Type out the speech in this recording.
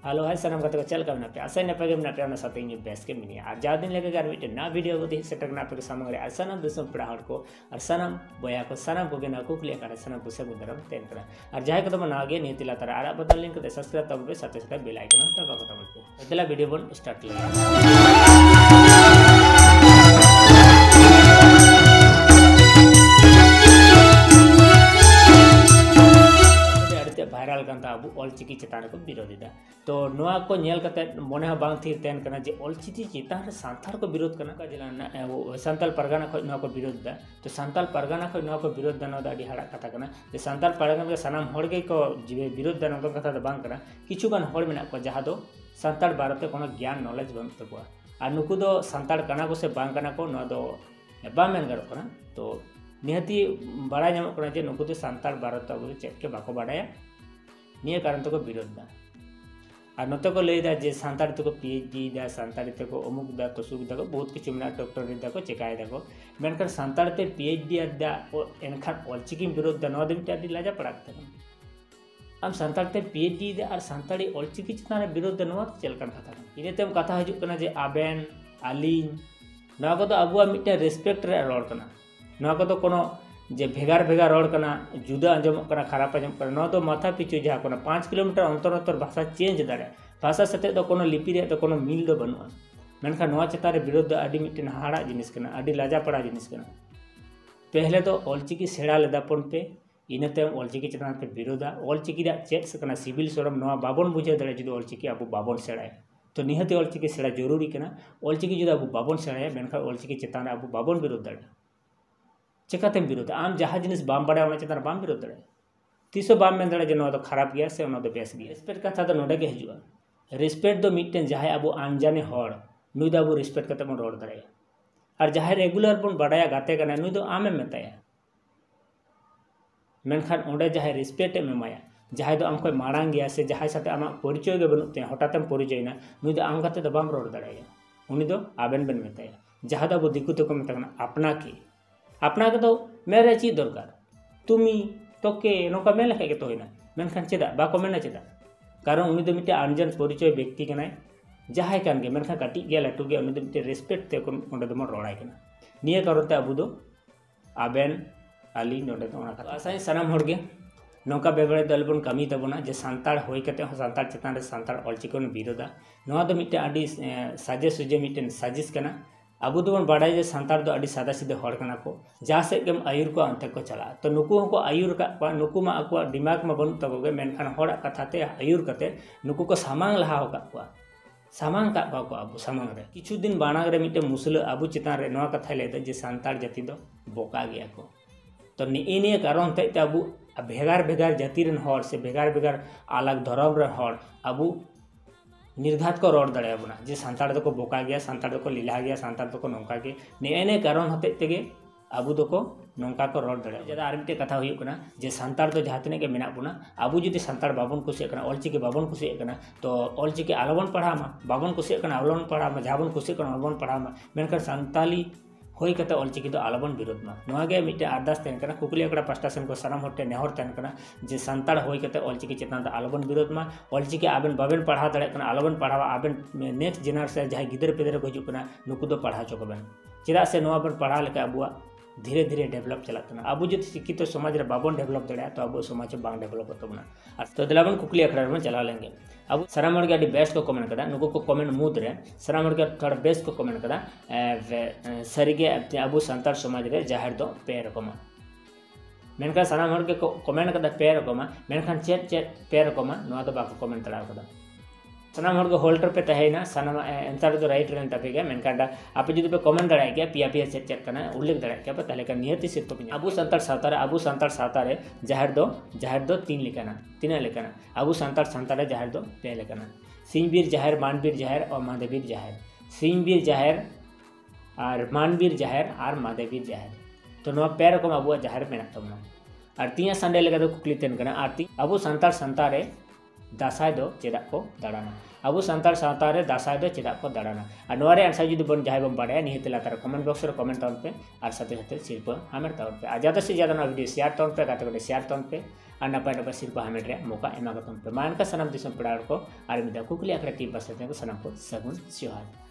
Hello hi सनम गाते को चल का मना पे आशा नपे के मना पे ना साथे इन बेस के मिनी और जा दिन लेके गार मिटे ना वीडियो को दी सेटर ना पे सामने रे सनम दिसम पड़ा हर को और सनम बोया को सनम को ना को क्लियर करे सनम को से गुदरम तेन करा और जाय को तो मना आगे नहीं तिला तारा आरा बदल लिंक ते सब्सक्राइब तब पे साथे साथे बेल आइकन दबा को तब पे अगला वीडियो बन स्टार्ट ले भाइरल करता अब ऑलचिकी चितान को विरोधी तो नोआ को नेल कते मोने बांग थी तेन कना जे ऑलचिकी चितान सांथाल को विरोध करना का जिला वो सांताल परगना खो नोआ को विरोध दा तो सांताल परगना खो नोआ को विरोध दा नोदा हड़ा कथा करना जे सांताल परगना के सनाम होड़ के को जीवे विरोध दा नोका कथा बांग करना किछु गान होड़ मेना को जहा दो सांताल बारते कोनो ज्ञान नॉलेज बन तको और नुकु दो सांताल कना को से बांग कना को नो दो बा मेन गरो कना तो निहती बड़ा नाम कना जे नुकु दो सांताल बारते अब चेक के बाको बाडाया निये कारण तो को विरोध दा और नते को लैदा जे सांताड़ी तो को पीएचडी दा सांताड़ी ते को अमुक दा तसुक दा को बहुत किछु मेना डॉक्टर दा को चेकाय दा को मेनखान सांताड़ी ते पीएचडी दा एनखान ऑलचिकी विरोध दा नवा दिमते आदि लाजा पड़ाक थे आम सांताड़ी ते पीएचडी दा और सांताड़ी ऑलचिकी चितान विरोध दा नवा चलकान कथा इनेते कथा हजु कना जे आबेन आलिन नवा को तो अबुआ मिटे रेस्पेक्ट रे रोड कना नवा को तो कोनो जे भेगार भेगार रोड कना जुदा अंजम कना खराब अंजम कना नो तो माथा पिछु जहा कोना 5 किलोमीटर अंतर अंतर भाषा चेंज दाड़े भाषा सते तो कोनो लिपि रे तो कोनो मिल दो बनुआ मेनखा नोआ चेतारे विरोध अडी मिटन हाड़ा जिनिस कना अडी लाजा पड़ा जिनिस कना पहले तो ऑलचिकी सेड़ा लेदा पन पे इनते ऑलचिकी चेतान पे विरोधा ऑलचिकी दा चेक सकना सिविल सोरम नोआ बाबन बुझे दाड़े जुदो ऑलचिकी अब बाबन सेड़ाय तो निहते ऑलचिकी सेड़ा जरूरी कना ऑलचिकी जुदा अब बाबन सेड़ाय मेनखा ऑलचिकी चेतान अब बाबन विरोध दाड़े चिकाते विरोध आम जहाँ जिनिस बाम बड़ा चेतान बाम विरोध दाड़े तीसो बाम मेन दाड़े जे नोआ दो खराब गया से ओना दो बेस गया रेस्पेक्ट कथा दो नोडे के हजुआ रेस्पेक्ट दो मिटन जहाँ अब आनजाने हड़ नुई दो अब रेस्पेक्ट करते बन रोड दाड़े और जहाँ रेगुलर बन बड़ाया गाते कना नुई दो आमे मेताया मेनखान ओंडे जहाँ रेस्पेक्ट एमाया जहाँ दो आम कोई माड़ांग गया से जहाँ साथे आमा परिचय के बनुते हठातम परिचयना नुई दो आम गाते दो बाम रोड दाड़े उनी दो आबेन बेन मेताया जहाँ दो अब दिकु ते को मेता अपना के तो मेरे चीज दरकार तुमी तोके नौका मेन लेखा के तो होना मेनखान चेदा बाको मेना चेदा कारण उनी दो मिटे अनजान परिचय व्यक्ति कनाय जहाय कान गे मेनखान काटी गया लाटू गया उनी दो मिटे रेस्पेक्ट ते कोन ओंडे दो मन रोड़ाय कना निये कारण ते अबु दो आबेन आली नोडे तो ओना आसाय सनाम होड़ गे नौका बेबड़े दलबन कमी तबना जे सांताड़ होय कते हो सांताड़ चेतान रे सांताड़ ऑलचिकोन विरोधा नोआ दो मिटे आडी साजे सुजे मिटे साजिश कना अब दोबन बाड़ा जे सांताड़ दो अड़ी सादा सीधे हड़ कना को जहाँ से गेम आयुर को अंते को चला तो नुकु को आयुर का नुकु मा आको दिमाग में बनु तको मेनखान हड़ा कथाते आयुर कते नुकु को सामांग लहा हो का सामांग का को अब सामांग रे किछु दिन बाणाग रे मिटे मुसले अबु चितान रे नवा कथा लेदा जे सांताड़ जाति दो बोका गया को तो निए कारण ते अबु भेगार भेगार जाति रन हड़ से भेगार भेगार अलग धर्म रे हड़ अबु निर्घात को रोड दाड़े बना जे सांताड़ दो को बोका गया सांताड़ दो को लीला गया सांताड़ दो को नौका के ने कारण होते तेगे अबु दो को नौका को रोड दाड़े जदा आर मिटे कथा हुई कना जे सांताड़ दो जहाँ तने के मेना बुना अबु जुदी सांताड़ बाबन कुसिया कना ऑलचिकी बाबन कुसिया कना तो ऑलचिकी आलबन पढ़ामा बाबन कुसिया कना आलबन पढ़ामा जाबन कुसिया कना आलबन पढ़ामा मेनकर सांताली होई कते ऑलचिकी दो आलबन विरोध मा नोआ गे मिटे अरदास तेन कना कुकली अकड़ा पास्टा सेन को सनाम होटे नेहर तेन कना जे सांताड़ होई कते ऑलचिकी चेतान द आलबन विरोध मा ऑलचिकी आबेन बाबेन पढ़ा दाड़े कना आलबन पढ़ावा आबेन नेक्स्ट जेनरेशन जहां गिदर पेदर को हजु कना नुकु दो पढ़ा चोकबेन चेदा से नोआ बन पढ़ा लेके अबुआ धीरे धीरे डेवलप चलातना अब जो शिक्षित तो समाज रे बाबन डेवलप दड़ा तो अब समाज बांग डेवलप होतना तो दिलाबन कुकली अखड़ा में चला लेंगे अब सराम हड़ के बेस्ट को कमेंट कदा नुको को कमेंट मुद रे सराम हड़ के थोड़ा बेस्ट को कमेंट कदा सरीगे अब सांताड़ समाज रे जाहिर दो पे रकमा मेनका सराम हड़ के कमेंट कदा पे रकमा मेनखान चेट चेट पे रकमा नोआ दो बाको कमेंट तड़ा कदा सनाम हड़ को होल्डर पे तहेना सनाम आंसर दो राइट रेन तपेगा मेनकाडा आप जुदी पे कमेंट दड़ा गया पिया पिया चेक चेक करना उल्लेख दड़ा गया तले का नियति सिर्फ तो अबु सांताड़ सावता रे जाहिर दो तीन लेकाना अबु सांताड़ रे जाहिर दो पे लेकाना सिंहबीर जाहिर मानबीर जाहिर और महादेवीर जाहिर सिंहबीर जाहिर और मानबीर जाहिर और महादेवीर जाहिर तो नोआ पे रकम अबु जाहिर मेना तबना और तिया संडे लेका दो कुकली तेन कना आरती अबु सांताड़ रे दासाय दो चेदा को दाड़ाना अब सांताड़ सावता रे दासाय दो चेदा को दाड़ाना और नोरे आंसर जुदी बन जहां बन बाड़ाया निहत लातार कमेंट बॉक्स रे कमेंट ताउन पे और साथे साथे सिर्फ हमें ताउन पे ज़्यादा से ज़्यादा ना वीडियो शेयर ताउन पे गाते शेयर ताउन पे और नपाय नपाय सिरपा हामेट रे मौका एमा कतम पे मान का सनाम दिसम पेड़ा को और मिदा कुकली आकड़ा टीम पास को सनाम को सगुन जोहार।